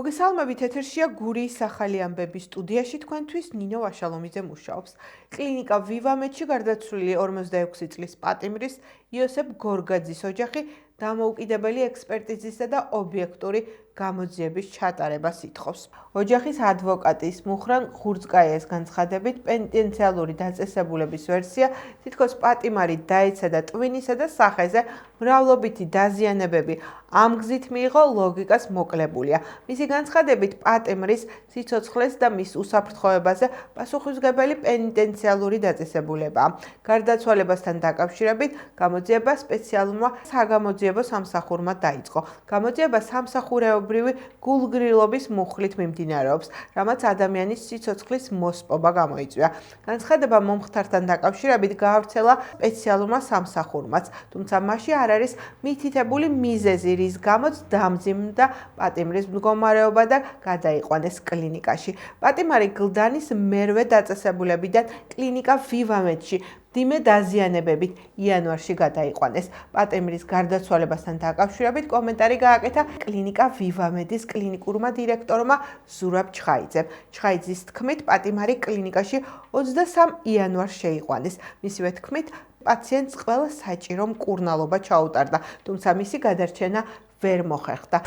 მოგესალმებით, ეთერშია გურიის ახალი ამბების სტუდიაში თქვენთვის ნინო ვაშალომიძე მუშაობს. კლინიკა ვივამედში გარდაცვლილი 46 წლის პატიმრის იოსებ გორგაძის ოჯახი დამოუკიდებელი ექსპერტიზისა და ობიექტური გამოძიების ჩატარებას ითხოვს. ოჯახის ადვოკატის მუხრან ხურცკაიას განცხადებით, პენტენციალური დაწესებულების ვერსია თითქოს პატიმარი დაეცა და ტვინისა და სახეზე მრავლობითი დაზიანებები ამ გზით მიიღო ლოგიკას მოკლებულია. მისი განცხადებით, პატიმრის სიცოცხლეს და მის უსაფრთხოებაზე პასუხისმგებელი პენტენციალური დაწესებულებაა. გარდაცვალებასთან დაკავშირებით გამოძიება სპეციალურმა საგამოძიებო სამსახურმა დაიწყო. გამოძიება სამსახურეობრივი გულგრილობის მუხლით მიმდინარეობს, რამაც ადამიანის სიცოცხლის მოსპობა გამოიწვია. განცხადება მომხდართან დაკავშირებით გაავრცელა სპეციალურმა სამსახურმაც, თუმცა მასში არ არის მითითებული მიზეზი, რის გამოც დამძიმდა პატიმრის მდგომარეობა და გადაიყვანეს კლინიკაში. პატიმარი გლდანის მერვე დაწესებულებიდან კლინიკა ვივამედში მძიმე დაზიანებებით იანვარში გადაიყვანეს. პატიმრის გარდაცვალებასთან დაკავშირებით კომენტარი გააკეთა კლინიკა ვივამედის კლინიკურმა დირექტორმა ზურაბ ჩხაიძემ. ჩხაიძის თქმით, პატიმარი კლინიკაში 23 იანვარს შეიყვანეს. მისივე თქმით, პაციენტს ყველა საჭირო მკურნალობა ჩაუტარდა, თუმცა მისი გადარჩენა ვერ მოხერხდა.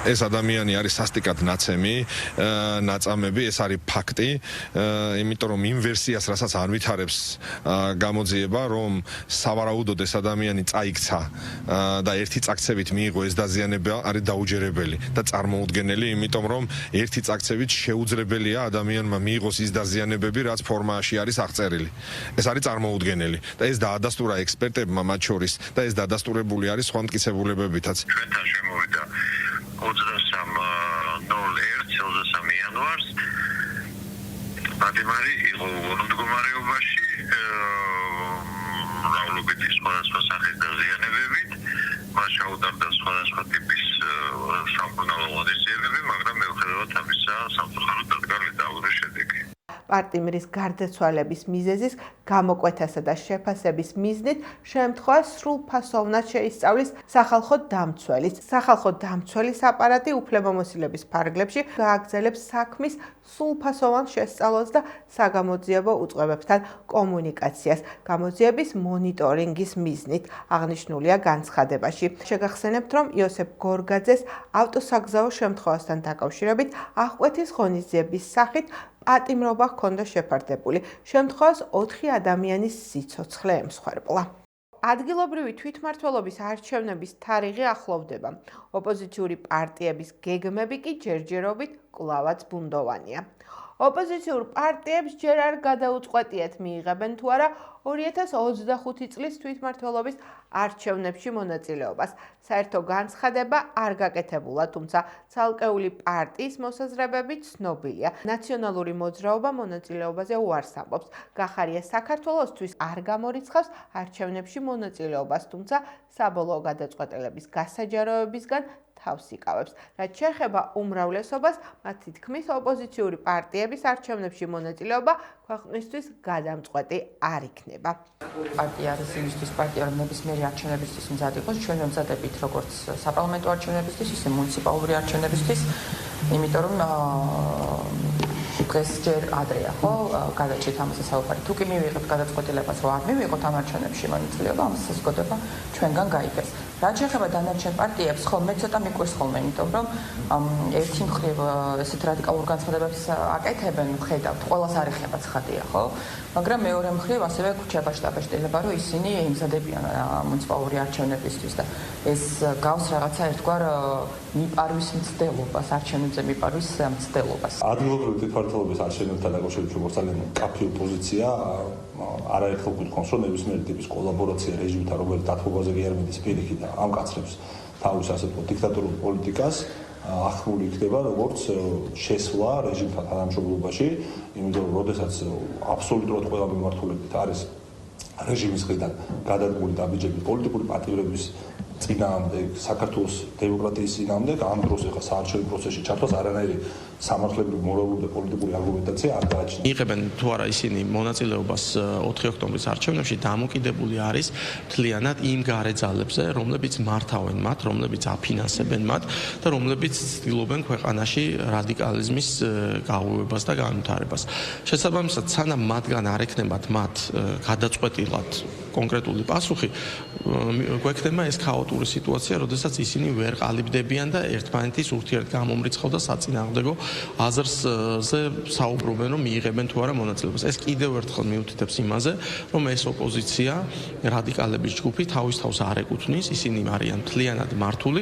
ეს ადამიანი არის სასტიკად ნაცემი, ნაწამები, ეს არის ფაქტი, იმიტომ რომ იმ ვერსიას, რასაც არ ვითარებს გამოძიება, რომ სავარაუდოდ ეს ადამიანი წაიქცა და ერთი წაქცევით მიიღო ეს დაზიანება, არის დაუჯერებელი და წარმოუდგენელი, იმიტომ რომ ერთი წაქცევით შეუძლებელია ადამიანმა მიიღოს ის დაზიანებები, რაც ფორმაში არის აღწერილი. ეს არის წარმოუდგენელი და ეს დაადასტურა ექსპერტებმა მათ შორის და ეს დადასტურებული არის სხვა მტკიცებულებებითაც. მოვიდა 23 იანვარს პატიმარი იყო მდგომარეობაში მრავლობითი სხვადასხვა სახის დაზიანებებით, მას ჩაუტარდა სხვადასხვა ტიპის სამკურნალო ღონისძიებები, მაგრამ მიუხედავად ამისა სამწუხაროდ დადგა დაურის შედეგი. პატიმრის გარდაცვალების მიზეზის გამოკვეთასა და შეფასების მიზნით შემთხვევა სრულფასოვნად შეისწავლის სახალხო დამცველის. სახალხო დამცველის აპარატი უფლებამოსილების ფარგლებში გააგრძელებს საქმის სრულფასოვან შესწავლას და საგამოძიებო უწყებებთან კომუნიკაციას გამოძიების მონიტორინგის მიზნით, აღნიშნულია განცხადებაში. შეგახსენებთ, რომ იოსებ გორგაძეს ავტოსაგზაო შემთხვევასთან დაკავშირებით აღკვეთის ღონისძიების სახით პატიმრობა ჰქონდა შეფარდებული. შემთხვევას 4 ადამიანის სიცოცხლე ემსხვერპლა. ადგილობრივი თვითმმართველობის არჩევნების თარიღი ახლოვდება. ოპოზიციური პარტიების გეგმები კი ჯერჯერობით კვლავაც ბუნდოვანია. ოპოზიციურ პარტიებს ჯერ არ გადაუწყვეტიათ მიიღებენ თუ არა 2025 წლის თვითმმართველობის არჩევნებში მონაწილეობას. საერთო განცხადება არ გაკეთებულა, თუმცა ცალკეული პარტიის მოსაზრებები ცნობილია. ნაციონალური მოძრაობა მონაწილეობაზე უარს ამბობს. გახარია საქართველოსთვის არ გამორიცხავს არჩევნებში მონაწილეობას, თუმცა საბოლოო გადაწყვეტილების გასაჯაროებისგან თავს იკავებს. რაც შეეხება უმრავლესობას, მათი თქმით, ოპოზიციური პარტიების არჩევნებში მონაწილეობა ქვეყნისთვის გადამწყვეტი არ იქნება. პარტია არის იმისთვის პარტია, რომ ნებისმიერი არჩევნებისთვის მზად იყოს. ჩვენ ვემზადებით როგორც საპარლამენტო არჩევნებისთვის, ისე მუნიციპალური არჩევნებისთვის, იმიტომ რომ დღეს ჯერ ადრეა, ხო? გადაჭრით ამაზე საუბარი. თუ კი მივიღებთ გადაწყვეტილებას, რომ არ მივიღოთ ამ არჩევნებში მონაწილეობა, ამას საზოგადოება ჩვენგან გაიგებს. რაც შეეხება დანარჩენ პარტიებს, ხო, მე ცოტა მიკვირს ხოლმე, იმიტომ რომ ერთი მხრივ ესეთ რადიკალურ განცხადებებს აკეთებენ, ხედავთ, ყველას არ ეხება ცხადია, ხო? მაგრამ მეორე მხრივ ასევე გვჭირდება შტაბ-შტილება, რომ ისინი იმზადებიან მუნიციპალური არჩევნებისთვის და ეს გავს რაღაცა ერთგვარ მიპარვის მცდელობას, არჩევნებზე მიპარვის მცდელობას. ადგილობრივი თვითმმართველობის არჩევნებთან დაკავშირებით როგორც ძალიან მკაფიო პოზიცია არაერთხელ გვიყვანს, რომ ნებისმიერი ტიპის კოლაბორაცია რეჟიმთან, რომელიც დათმობაზე კი არ მიდის პირიქით და ამკაცრებს თავის ასე ვთქვათ დიქტატურულ პოლიტიკას, ახმული იქნება როგორც შესვლა რეჟიმთან თანამშრომლობაში, იმიტომ რომ როდესაც აბსოლუტურად ყველა მიმართულებით არის რეჟიმის მხრიდან გადადგმული დაბიჯები პოლიტიკური პატიმრების წინააღმდეგ, საქართველოს დემოკრატიის წინააღმდეგ, ამ დროს ახლა საარჩევნო პროცესში ჩართვას არანაირი სამართლებრივი, მორალური და პოლიტიკური არგუმენტაცია არ გააჩნია. იღებენ თუ არა ისინი მონაწილეობას 4 ოქტომბრის არჩევნებში დამოკიდებული არის მთლიანად იმ გარე ძალებზე, რომლებიც მართავენ მათ, რომლებიც აფინანსებენ მათ და რომლებიც ცდილობენ ქვეყანაში რადიკალიზმის გაუღვივებას და განვითარებას. შესაბამისად, სანამ მათგან არ ექნებათ მათ გადაწყვეტილად კონკრეტული პასუხი, გვექნება ეს ქაოტური სიტუაცია, როდესაც ისინი ვერ ყალიბდებიან და ერთმანეთის ურთიერთგამომრიცხავ და საწინააღმდეგო აზრზე საუბრობენ, რომ მიიღებენ თუ არა მონაწილეობას. ეს კიდევ ერთხელ მიუთითებს იმაზე, რომ ეს ოპოზიცია, რადიკალების ჯგუფი თავის თავს არ ეკუთვნის, ისინი არიან მთლიანად მართული.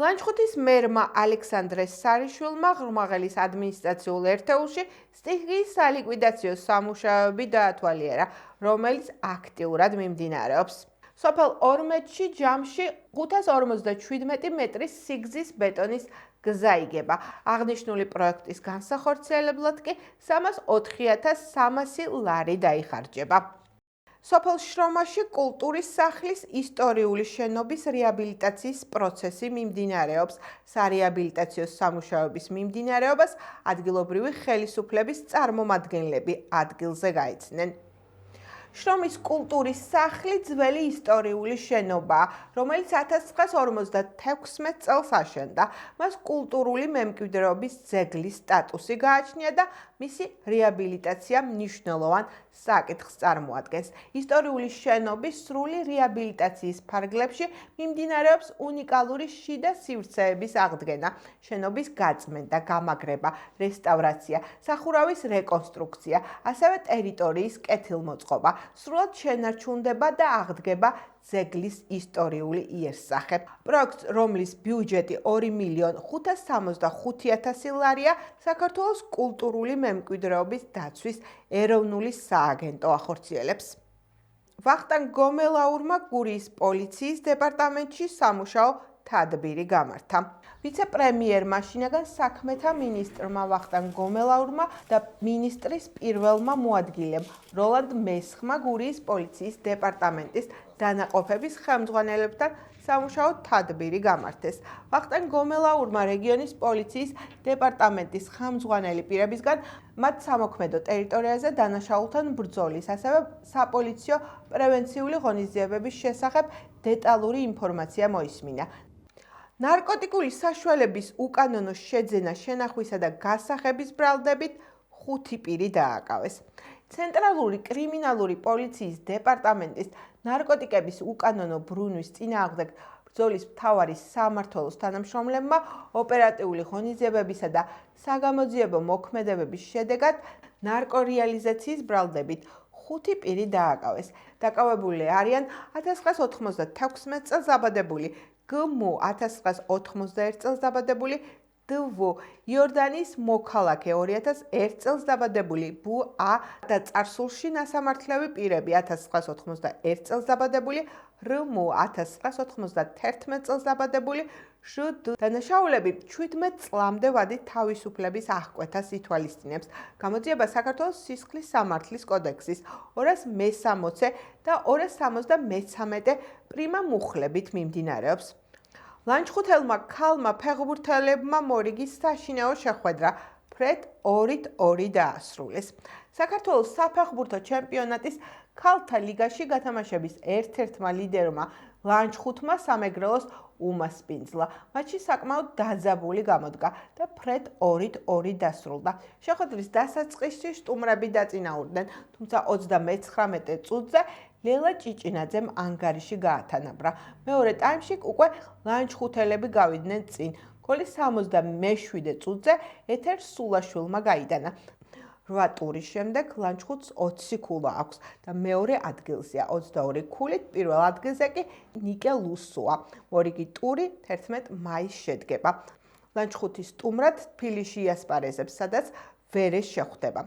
ლანჩხუთის მერმა ალექსანდრე სარიშვილმა ღრმაღელის ადმინისტრაციულ ერთეულში სტიქიის სალიკვიდაციო სამუშაოები დაათვალიერა, რომელიც აქტიურად მიმდინარეობს. სოფელ ორმეთში ჯამში 557 მეტრის სიგრძის ბეტონის გზა იგება. აღნიშნული პროექტის განსახორციელებლად კი 304.300 ლარი დაიხარჯება. სოფელ შრომაში კულტურის სახლის ისტორიული შენობის რეაბილიტაციის პროცესი მიმდინარეობს. სარეაბილიტაციო სამუშაოების მიმდინარეობას ადგილობრივი ხელისუფლების წარმომადგენლები ადგილზე გაეცნენ. შრომის კულტურის სახლი ძველი ისტორიული შენობაა, რომელიც 1956 წელს აშენდა. მას კულტურული მემკვიდრეობის ძეგლის სტატუსი გააჩნია და მისი რეაბილიტაცია მნიშვნელოვან საკითხს წარმოადგენს. ისტორიული შენობის სრული რეაბილიტაციის ფარგლებში მიმდინარეობს უნიკალური შიდა სივრცეების აღდგენა, შენობის გაწმენდა, გამაგრება, რესტავრაცია, სახურავის რეკონსტრუქცია, ასევე ტერიტორიის კეთილმოწყობა. სრულად შენარჩუნდება და აღდგება ძეგლის ისტორიული იერსახე. პროექტს, რომლის ბიუჯეტი 2.565.000 ლარია, საქართველოს კულტურული მემკვიდრეობის დაცვის ეროვნული სააგენტო ახორციელებს. ვახტანგ გომელაურმა გურიის პოლიციის დეპარტამენტში სამუშაო თადბირი გამართა. ვიცე-პრემიერმა, შინაგან საქმეთა მინისტრმა ვახტანგ გომელაურმა და მინისტრის პირველმა მოადგილემ როლანდ მესხმა გურიის პოლიციის დეპარტამენტის დანაყოფების ხელმძღვანელებთან სამუშაო თადბირი გამართეს. ვახტანგ გომელაურმა რეგიონის პოლიციის დეპარტამენტის ხელმძღვანელი პირებისგან მათ სამოქმედო ტერიტორიაზე დანაშაულთან ბრძოლის, ასევე საპოლიციო პრევენციული ღონისძიებების შესახებ დეტალური ინფორმაცია მოისმინა. ნარკოტიკული საშუალების უკანონო შეძენა, შენახვისა და გასახების ბრალდებით 5 პირი დააკავეს. ცენტრალური კრიმინალური პოლიციის დეპარტამენტის ნარკოტიკების უკანონო ბრუნვის წინააღმდეგ ბრძოლის მთავარი სამმართველოს თანამშრომლებმა ოპერატიული ღონისძიებებისა და საგამოძიებო მოქმედებების შედეგად ნარკორეალიზაციის ბრალდებით 5 პირი დააკავეს. დაკავებული არიან 1996 წელს დაბადებული გმ 1991 წელს დაბადებული დვ იორდანიის მოქალაქე 2001 წელს დაბადებული ბ.ა და წარსულში ნასამართლევი პირები 1991 წელს დაბადებული რმ 1991 წელს დაბადებული ჟდ დანაშაულები 17 წლამდე ვადით თავისუფლების აღკვეთას ითვალისწინებს. გამოძიება საქართველოს სისხლის სამართლის კოდექსის 260 და 273 პრიმა მუხლებით მიმდინარეობს. ლანჩხუთელმა ქალმა ფეხბურთელებმა მორიგის საშინაო შეხვედრა ფრედ 2-2 დაასრულეს. საქართველოს საფეხბურთო ჩემპიონატის ქალთა ლიგაში გათამაშების ერთ-ერთმა ლიდერმა ლანჩხუთმა სამეგრელოს უმასპინძლა. მატჩი საკმაოდ დაძაბული გამოდგა და ფრედ 2-2 დასრულდა. შეხვედრის დასაწყისში სტუმრები დაწინაურდნენ, თუმცა 39 წუთზე ლელა ჭიჭინაძემ ანგარიში გაათანაბრა. მეორე ტაიმში უკვე ლანჩხუთელები გავიდნენ წინ. გოლის 77 წუთზე ეთერ სულაშვილმა გაიტანა. 8 ტურის შემდეგ ლანჩხუთს 20 ქულა აქვს და მეორე ადგილზეა 22 ქულით, პირველ ადგილზე კი ნიკე ლუსოა. მორიგი ტური 11 მაისს შედგება. ლანჩხუთის სტუმრად თბილისში იასპარეზებს, სადაც ვერეს შეხვდება.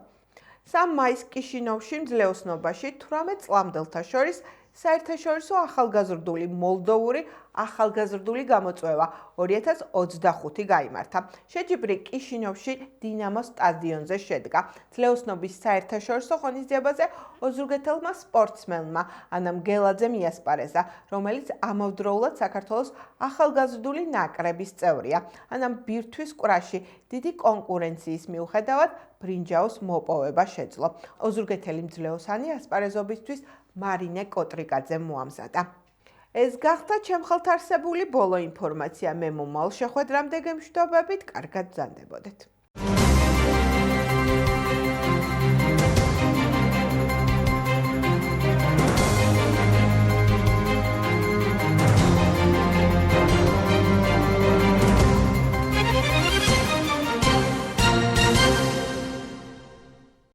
3 მაისს კიშინოვში მძლეოსნობაში 18 წლამდელთა შორის საერთაშორისო ახალგაზრდული მოლდოვური ახალგაზრდული გამოწვევა 2025 გაიმართა. შეჯიბრი კიშინოვში დინამოს სტადიონზე შედგა. ძლეოსნობის საერთაშორისო ღონისძიებაზე ოზურგეთელმა სპორტსმენმა ანამ გელაძემ იასპარეზა, რომელიც ამავდროულად საქართველოს ახალგაზრდული ნაკრების წევრია. ანამ ბირთვის კვრაში დიდი კონკურენციის მიუხედავად ბრინჯაოს მოპოვება შეძლო. ოზურგეთელი მძლეოსანი ასპარეზობისთვის მარინე კოტრიკაძემ მოამზადა. ეს გახდა ჩემხალთ არსებული ბოლო ინფორმაცია. მე მომავალ შეხვედრამდე გემშვიდობებით, კარგად ბრძანდებოდეთ.